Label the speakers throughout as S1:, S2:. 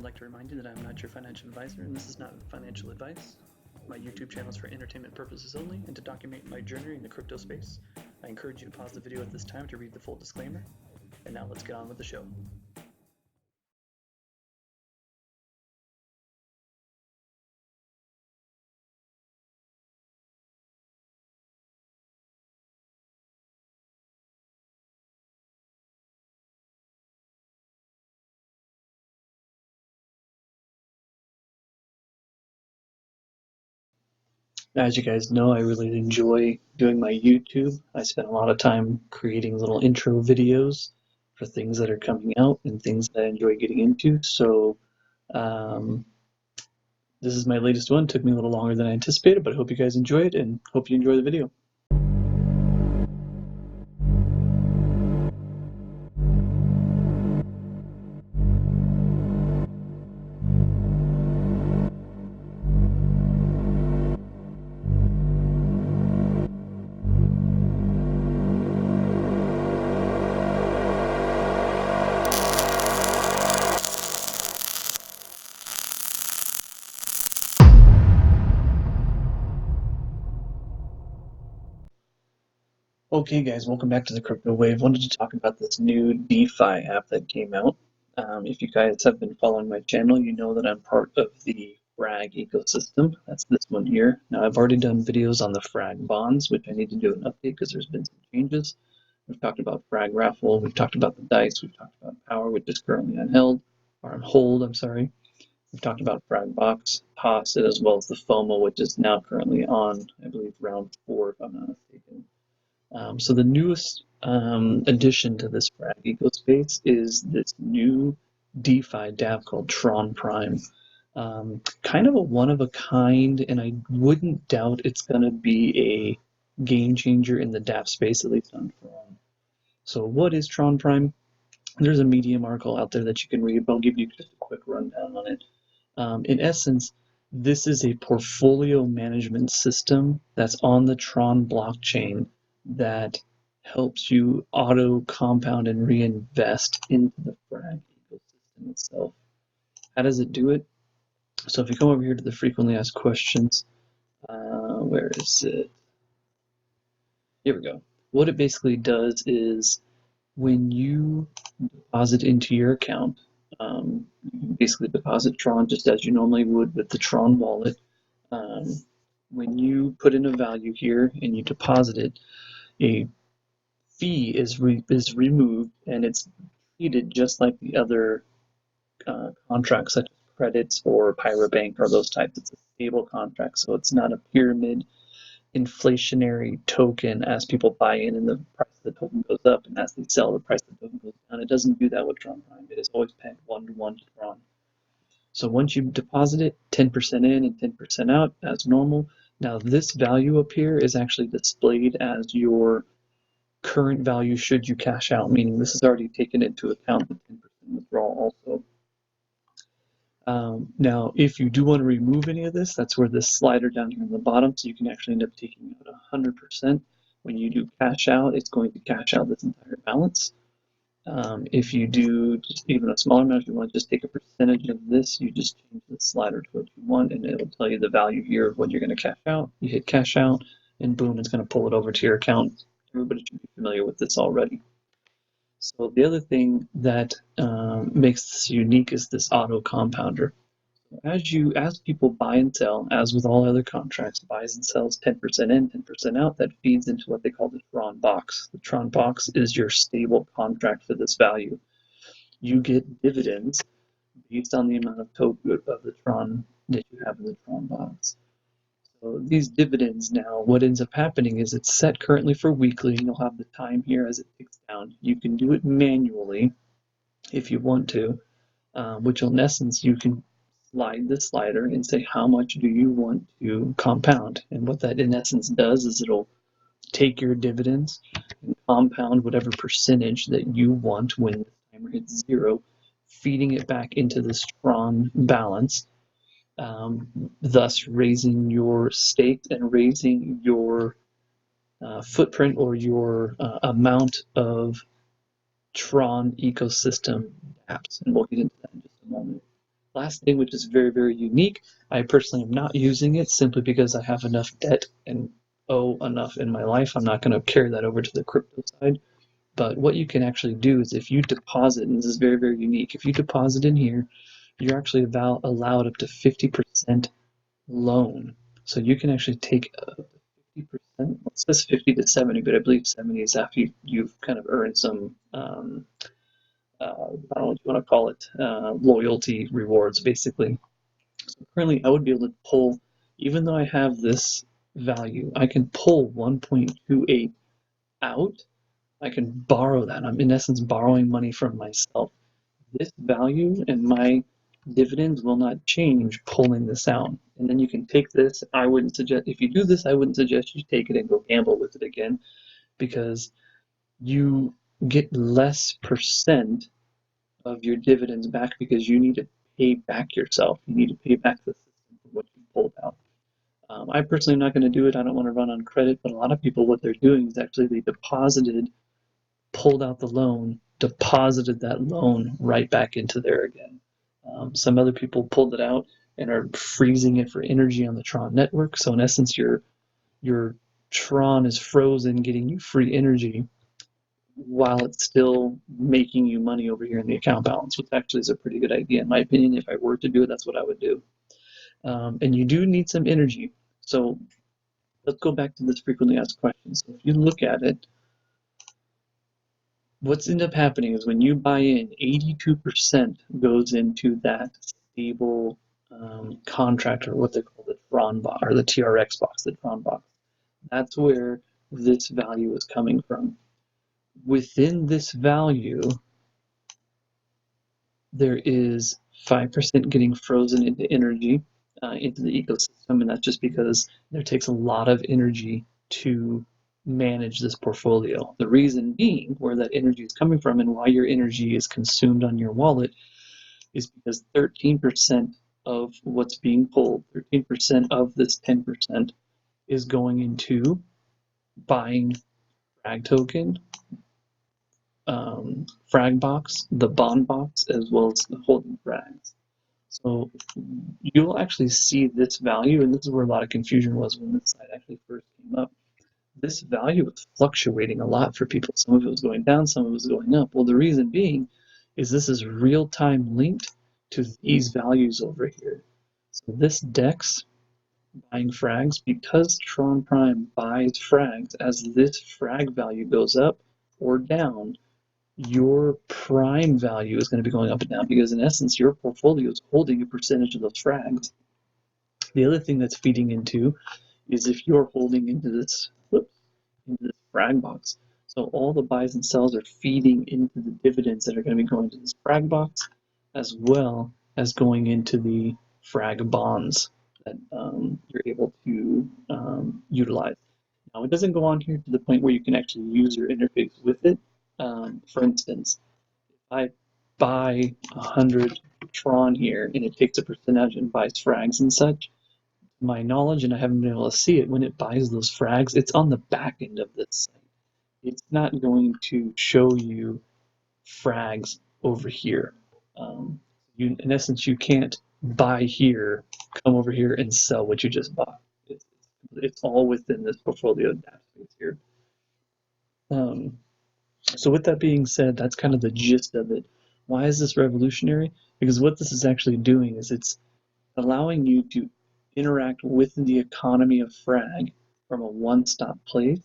S1: like to remind you that I'm not your financial advisor and this is not financial advice. My YouTube channel is for entertainment purposes only and to document my journey in the crypto space. I encourage you to pause the video at this time to read the full disclaimer. And now let's get on with the show. As you guys know, I really enjoy doing my YouTube. I spend a lot of time creating little intro videos for things that are coming out and things that I enjoy getting into. So this is my latest one. It took me a little longer than I anticipated, but I hope you guys enjoy it and hope you enjoy the video. Okay guys, welcome back to the Crypto Wave. Wanted to talk about this new DeFi app that came out. If you guys have been following my channel, you know that I'm part of the Frag ecosystem. That's this one here. Now I've already done videos on the Frag bonds, which I need to do an update because there's been some changes. We've talked about Frag Raffle, we've talked about the dice, we've talked about Power, which is currently on hold, I'm sorry. We've talked about Frag Box, Toss, as well as the FOMO, which is now currently on, I believe, round 4, if I'm not mistaken. So the newest addition to this Frag ecospace is this new DeFi Dapp called Tron Prime. Kind of a one-of-a-kind, and I wouldn't doubt it's going to be a game changer in the Dapp space, at least on Tron. So what is Tron Prime? There's a Medium article out there that you can read, but I'll give you just a quick rundown on it. In essence, this is a portfolio management system that's on the Tron blockchain that helps you auto compound and reinvest into the Frag ecosystem itself. How does it do it? So if you come over here to the frequently asked questions, where is it? Here we go. What it basically does is when you deposit into your account, basically deposit Tron just as you normally would with the Tron wallet. When you put in a value here and you deposit it, a fee is removed and it's treated just like the other contracts such as credits or Pyrabank or those types. It's a stable contract, so it's not a pyramid inflationary token as people buy in and the price of the token goes up, and as they sell, the price of the token goes down. It doesn't do that with Tron Prime. It is always pegged 1-to-1 to Tron. So once you deposit it, 10% in and 10% out as normal. Now this value up here is actually displayed as your current value should you cash out, meaning this has already taken into account the 10% withdrawal also. Now, if you do want to remove any of this, that's where this slider down here on the bottom, so you can actually end up taking out 100%. When you do cash out, it's going to cash out this entire balance. If you do just even a smaller amount, if you want to just take a percentage of this, you just change the slider to what you want, and it will tell you the value here of what you're going to cash out. You hit cash out, and boom, it's going to pull it over to your account. Everybody should be familiar with this already. So the other thing that makes this unique is this auto compounder. As people buy and sell, as with all other contracts, buys and sells 10% in, 10% out, that feeds into what they call the Tron box. The Tron box is your stable contract for this value. You get dividends based on the amount of token of the Tron that you have in the Tron box. So these dividends now, what ends up happening is it's set currently for weekly, and you'll have the time here as it ticks down. You can do it manually if you want to, which in essence you can slide the slider and say how much do you want to compound. And what that in essence does is it'll take your dividends and compound whatever percentage that you want when the timer hits 0, feeding it back into this Tron balance, thus raising your stake and raising your footprint or your amount of Tron ecosystem apps. And we'll get into that in just a moment. Last thing, which is very, very unique, I personally am not using it simply because I have enough debt and owe enough in my life. I'm not going to carry that over to the crypto side. But what you can actually do is if you deposit, and this is very, very unique, if you deposit in here, you're actually allowed up to 50% loan. So you can actually take 50%, well, it says 50 to 70, but I believe 70 is after you've kind of earned some, I don't know what you want to call it, loyalty rewards, basically. So currently, I would be able to pull, even though I have this value, I can pull 1.28 out. I can borrow that. I'm in essence borrowing money from myself. This value and my dividends will not change pulling this out. And then you can take this. I wouldn't suggest, if you do this, I wouldn't suggest you take it and go gamble with it again, because you get less percent of your dividends back because you need to pay back yourself. You need to pay back the system for what you pulled out. I personally am not going to do it. I don't want to run on credit, but a lot of people, what they're doing is actually they pulled out the loan, deposited that loan right back into there again. Some other people pulled it out and are freezing it for energy on the Tron network. So in essence, your Tron is frozen, getting you free energy while it's still making you money over here in the account balance, which actually is a pretty good idea in my opinion. If I were to do it, that's what I would do. And you do need some energy. So let's go back to this frequently asked questions. So if you look at it, what's ended up happening is when you buy in, 82% goes into that stable contract, or what they call the Tron box, or the TRX box, the Tron box. That's where this value is coming from. Within this value, there is 5% getting frozen into energy, into the ecosystem, and that's just because there takes a lot of energy to manage this portfolio. The reason being where that energy is coming from and why your energy is consumed on your wallet is because 13% of what's being pulled, 13% of this 10% is going into buying Frag token, Frag box, the bond box, as well as the holding Frags. So you'll actually see this value, and this is where a lot of confusion was when this site actually first came up. This value was fluctuating a lot for people. Some of it was going down, some of it was going up. Well, the reason being is this is real-time linked to these values over here. So this DEX buying frags, because Tron Prime buys frags, as this frag value goes up or down, your prime value is going to be going up and down, because in essence your portfolio is holding a percentage of those frags. The other thing that's feeding into is if you're holding into this frag box. So all the buys and sells are feeding into the dividends that are going to be going to this frag box, as well as going into the frag bonds that you're able to utilize. Now, it doesn't go on here to the point where you can actually use your interface with it. For instance, if I buy 100 Tron here and it takes a percentage and buys frags and such, my knowledge, and I haven't been able to see it, when it buys those frags, it's on the back end of this site. It's not going to show you frags over here. In essence, you can't buy here, come over here, and sell what you just bought. It's all within this portfolio Dapp space here. So with that being said, that's kind of the gist of it. Why is this revolutionary? Because what this is actually doing is it's allowing you to interact with the economy of Frag from a one-stop place,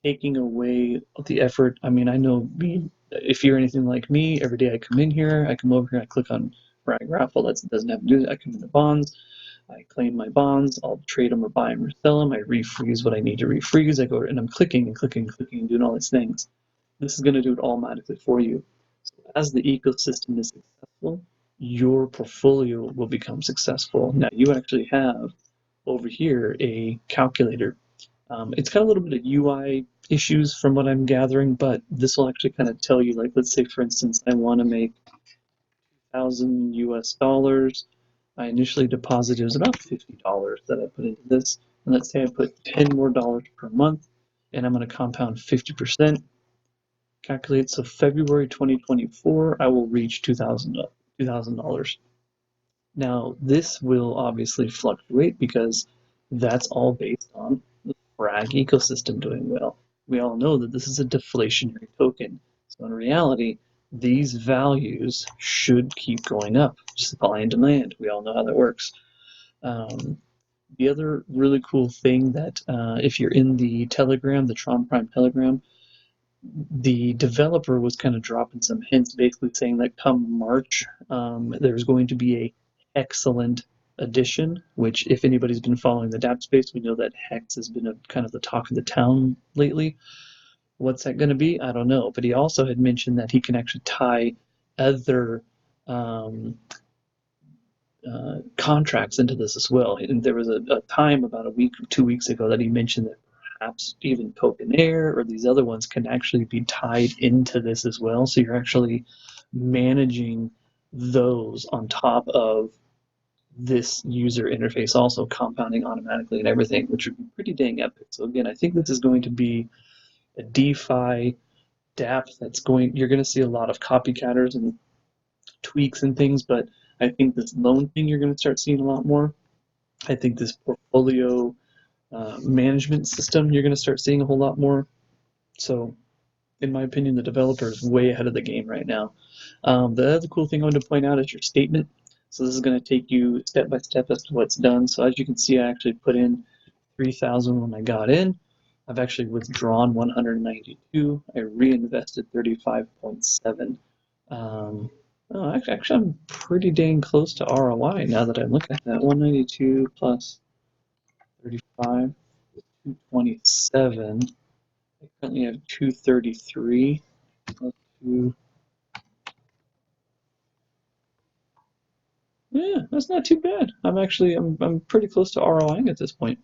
S1: taking away the effort. I mean, I know me, if you're anything like me, every day I come in here, I come over here, I click on Frag Raffle. That doesn't have to do that. I come into bonds, I claim my bonds, I'll trade them or buy them or sell them, I refreeze what I need to refreeze, I go and I'm clicking and clicking and clicking and doing all these things. This is going to do it automatically for you. So as the ecosystem is successful, your portfolio will become successful. Now you actually have over here a calculator. It's got a little bit of UI issues from what I'm gathering, but this will actually kind of tell you, like, let's say for instance, I want to make 2,000 US dollars. I initially deposited, it was about $50 that I put into this. And let's say I put 10 more dollars per month, and I'm going to compound 50%. Calculate, so February 2024, I will reach $2,000. Now, this will obviously fluctuate because that's all based on the Frag ecosystem doing well. We all know that this is a deflationary token. So in reality, these values should keep going up, supply and demand. We all know how that works. Um, the other really cool thing that if you're in the Telegram, the Tron Prime Telegram, the developer was kind of dropping some hints, basically saying that come March, there's going to be a excellent addition. Which, if anybody's been following the Dapp space, we know that Hex has been a kind of the talk of the town lately. What's that going to be? I don't know. But he also had mentioned that he can actually tie other um, contracts into this as well. And there was a time about a week or 2 weeks ago that he mentioned that perhaps even Tewkenaire or these other ones can actually be tied into this as well. So you're actually managing those on top of this user interface, also compounding automatically and everything, which would be pretty dang epic. So again, I think this is going to be a DeFi Dapp that's going. You're going to see a lot of copycatters and tweaks and things, but I think this loan thing you're going to start seeing a lot more. I think this portfolio management system you're going to start seeing a whole lot more. So, in my opinion, the developer is way ahead of the game right now. The other cool thing I wanted to point out is your statement. So this is going to take you step by step as to what's done. So as you can see, I actually put in 3,000 when I got in. I've actually withdrawn 192. I reinvested 35.7. Actually, I'm pretty dang close to ROI now that I look at that. 192 plus 35, 227. I currently have 233 plus 2. Yeah, that's not too bad. I'm pretty close to ROIing at this point.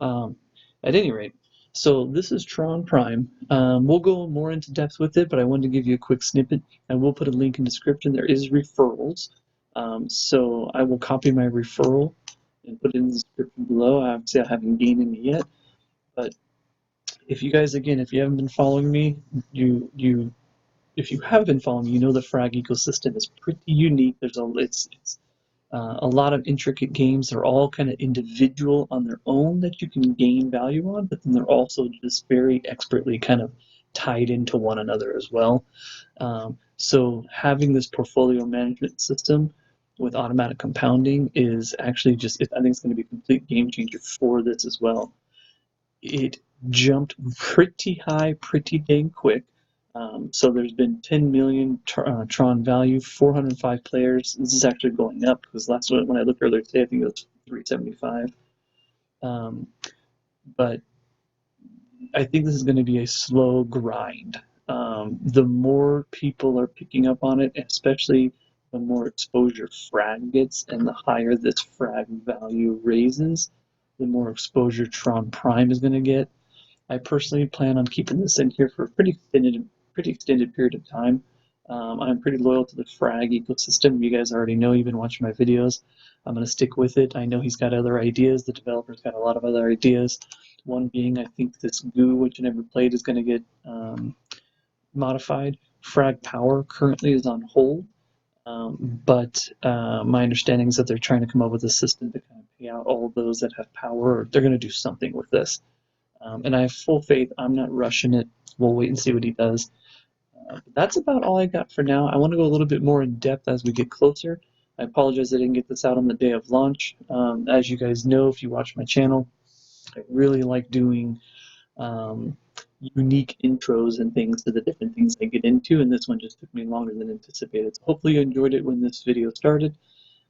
S1: Um, at any rate, so this is Tron Prime. We'll go more into depth with it, but I wanted to give you a quick snippet. I will put a link in the description. There is referrals. So I will copy my referral and put it in the description below. Obviously, I haven't gained any yet, but if you guys, again, if you haven't been following me, if you have been following me, you know the Frag ecosystem is pretty unique. It's a lot of intricate games. They're all kind of individual on their own that you can gain value on, but then they're also just very expertly kind of tied into one another as well. So having this portfolio management system with automatic compounding is actually I think it's going to be a complete game changer for this as well. It jumped pretty high, pretty dang quick. So there's been 10 million Tron value, 405 players. This is actually going up because last one, when I looked earlier today, I think it was 375. But I think this is going to be a slow grind. The more people are picking up on it, especially the more exposure Frag gets and the higher this Frag value raises, the more exposure Tron Prime is going to get. I personally plan on keeping this in here for a pretty extended period of time. I'm pretty loyal to the Frag ecosystem. You guys already know, you've been watching my videos. I'm going to stick with it. I know he's got other ideas. The developer's got a lot of other ideas. One being, I think this goo, which I never played, is going to get modified. Frag Power currently is on hold. But my understanding is that they're trying to come up with a system to kind of pay out all of those that have power, or they're going to do something with this. And I have full faith. I'm not rushing it. We'll wait and see what he does. But that's about all I got for now. I want to go a little bit more in depth as we get closer. I apologize I didn't get this out on the day of launch. As you guys know, if you watch my channel, I really like doing unique intros and things to the different things I get into, and this one just took me longer than anticipated. So hopefully you enjoyed it when this video started.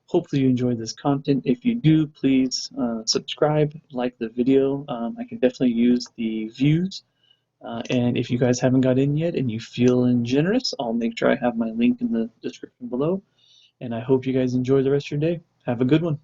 S1: Hopefully you enjoy this content. If you do, please subscribe, like the video. I can definitely use the views. And if you guys haven't got in yet and you feeling generous, I'll make sure I have my link in the description below. And I hope you guys enjoy the rest of your day. Have a good one.